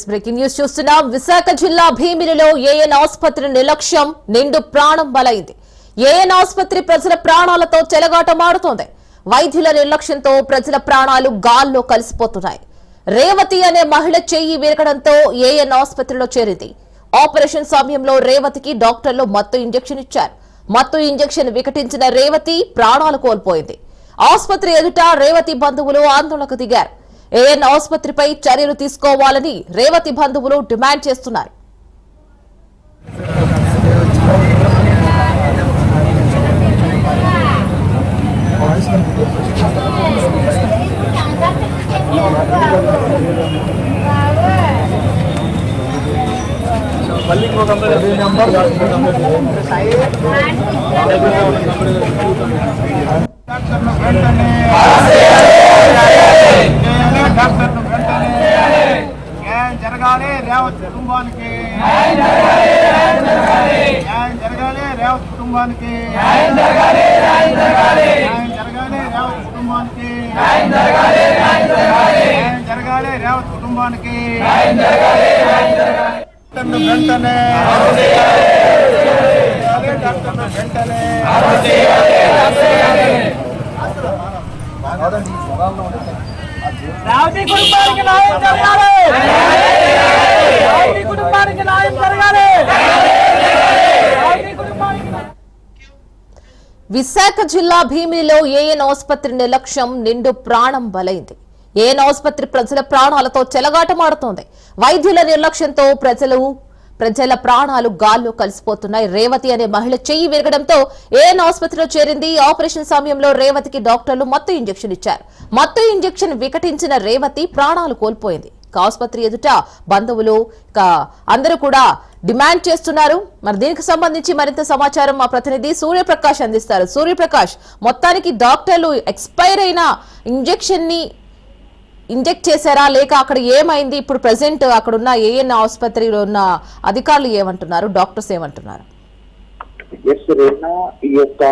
Breaking news చూస్తున్నాం. విశాఖ జిల్లా భీమిలిలో AN ఆసుపత్రి నిర్లక్ష్యం నిండు ప్రాణం బలైంది. ఏఎన్ ఆసుపత్రి ప్రజల ప్రాణాలతో చెలగాటమాడుతోంది. వైద్యుల నిర్లక్ష్యంతో ప్రజల ప్రాణాలు గాల్లో కలిసిపోతున్నాయి. రేవతి అనే మహిళ చెయ్యి విరగడంతో ఏఎన్ ఆసుపత్రిలో చేరింది. ఆపరేషన్ సమయంలో రేవతికి డాక్టర్లు మత్తు ఇంజెక్షన్ ఇచ్చారు. మత్తు ఇంజెక్షన్ వికటించిన రేవతి ప్రాణాలు కోల్పోయింది. ఆసుపత్రి ఎదుట రేవతి బంధువులు ఆందోళనకు దిగారు. ఏఎన్ ఆసుపత్రిపై చర్యలు తీసుకోవాలని రేవతి బంధువులు డిమాండ్ చేస్తున్నారు. జరగాలి రేవత్ కుటుంబానికి న్యాయం జరగాలి రేవత్ కుటుంబానికి న్యాయం జరగాలి రేవత్ కుటుంబానికి న్యాయం జరగాలి రేవత్ కుటుంబానికి వెంటనే డాక్టర్లు వెంటనే రావతి కుటుంబానికి న్యాయం జరగాలి. రావతి కుటుంబానికి న్యాయం జరగాలి. విశాఖ జిల్లా భీమిలిలో ఏఎన్ ఆసుపత్రి నిర్లక్ష్యం నిండు ప్రాణం బలైంది. ఏఎన్ ఆసుపత్రి ప్రజల ప్రాణాలతో చెలగాటమాడుతోంది. వైద్యుల నిర్లక్ష్యంతో ప్రజల ప్రాణాలు గాల్లో కలిసిపోతున్నాయి. రేవతి అనే మహిళ చెయ్యి విరగడంతో ఏఎన్ ఆసుపత్రిలో చేరింది. ఆపరేషన్ సమయంలో రేవతికి డాక్టర్లు మత్తు ఇంజెక్షన్ ఇచ్చారు. మత్తు ఇంజెక్షన్ వికటించిన రేవతి ప్రాణాలు కోల్పోయింది. ఆసుపత్రి ఎదుట బంధువులు అందరూ కూడా డిమాండ్ చేస్తున్నారు. మరి దీనికి సంబంధించి మరింత సమాచారం మా ప్రతినిధి సూర్యప్రకాష్ అందిస్తారు. సూర్యప్రకాష్, మొత్తానికి డాక్టర్లు ఎక్స్పైర్ అయిన ఇంజెక్షన్ ని ఇంజెక్ట్ చేశారా, లేక అక్కడ ఏమైంది? ఇప్పుడు ప్రెసెంట్ అక్కడ ఉన్న ఏఎన్ ఆసుపత్రిలో ఉన్న అధికారులు ఏమంటున్నారు, డాక్టర్స్ ఏమంటున్నారు? ఈ యొక్క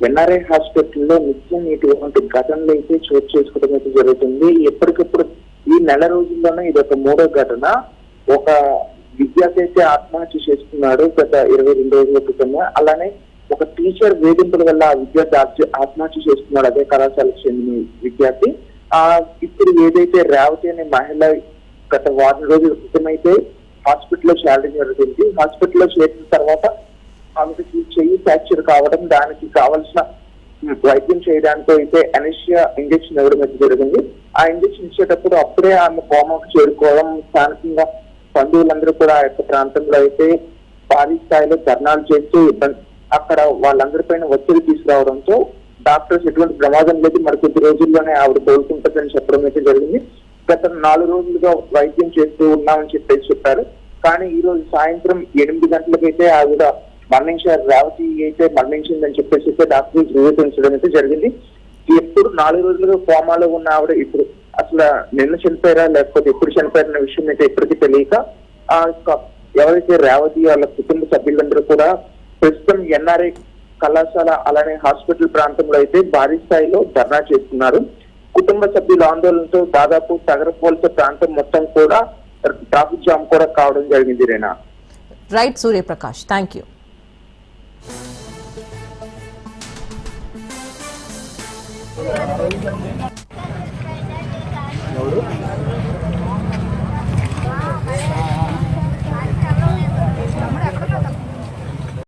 ఎన్ఆర్ఐ హాస్పిటల్లో నిత్యం ఇటువంటి ఘటనలు అయితే చోటు చేసుకోవడం అయితే జరుగుతుంది. ఎప్పటికప్పుడు ఈ నెల రోజుల్లోనే ఇది ఒక మూడో ఘటన. ఒక విద్యార్థి అయితే ఆత్మహత్య చేసుకున్నాడు గత 22 రోజుల క్రితమే. అలానే ఒక టీచర్ వేధింపుల వల్ల ఆ విద్యార్థి ఆత్మహత్య చేసుకున్నాడు. అదే కళాశాలకు చెందిన విద్యార్థి. ఇప్పుడు ఏదైతే రేవతి అనే మహిళ గత వారం రోజుల క్రితం అయితే హాస్పిటల్లో చేరడం జరుగుతుంది. హాస్పిటల్లో చేరిన తర్వాత ఆమెకి చెయ్యి ఫ్రాక్చర్ కావడం, దానికి కావాల్సిన వైద్యం చేయడానికి అయితే అనెస్థిసియా ఇంజెక్షన్ ఇవ్వడం అయితే జరిగింది. ఆ ఇంజెక్షన్ ఇచ్చేటప్పుడు అప్పుడే ఆమె కోమాకు చేరుకోవడం, స్థానికంగా బంధువులందరూ కూడా ఆ యొక్క ప్రాంతంలో అయితే భారీ స్థాయిలో ధర్నాలు చేస్తూ అక్కడ వాళ్ళందరిపైన ఒత్తిడి తీసుకురావడంతో డాక్టర్స్ ఎటువంటి ప్రమాదం లేదు, మరి కొద్ది రోజుల్లోనే ఆవిడ కోలుకుంటుందని చెప్పడం అయితే జరిగింది. గత 4 రోజులుగా వైద్యం చేస్తూ ఉన్నామని చెప్పారు. కానీ ఈ రోజు సాయంత్రం 8 గంటలకైతే ఆవిడ మరణించారు. రేవతి అయితే మరణించిందని చెప్పేసి అయితే డాక్టర్ నిరూపించడం అయితే జరిగింది. ఎప్పుడు 4 రోజులుగా కోమాలో ఉన్న ఆవిడ ఇప్పుడు అసలు నిన్న చనిపోయారా లేకపోతే ఎప్పుడు చనిపోయారన్న విషయం అయితే ఎప్పటికీ తెలియక ఎవరైతే రేవతి వాళ్ళ కుటుంబ సభ్యులందరూ కూడా ప్రస్తుతం ఎన్ఆర్ఐ కళాశాల అలానే హాస్పిటల్ ప్రాంతంలో అయితే భారీ స్థాయిలో ధర్నా చేస్తున్నారు. కుటుంబ సభ్యుల ఆందోళనతో దాదాపు తగరపోల్స ప్రాంతం మొత్తం కూడా ట్రాఫిక్ జామ్ కూడా కావడం జరిగింది. రేనా రైట్ సూర్యప్రకాష్, థ్యాంక్ యూ. ఎవరు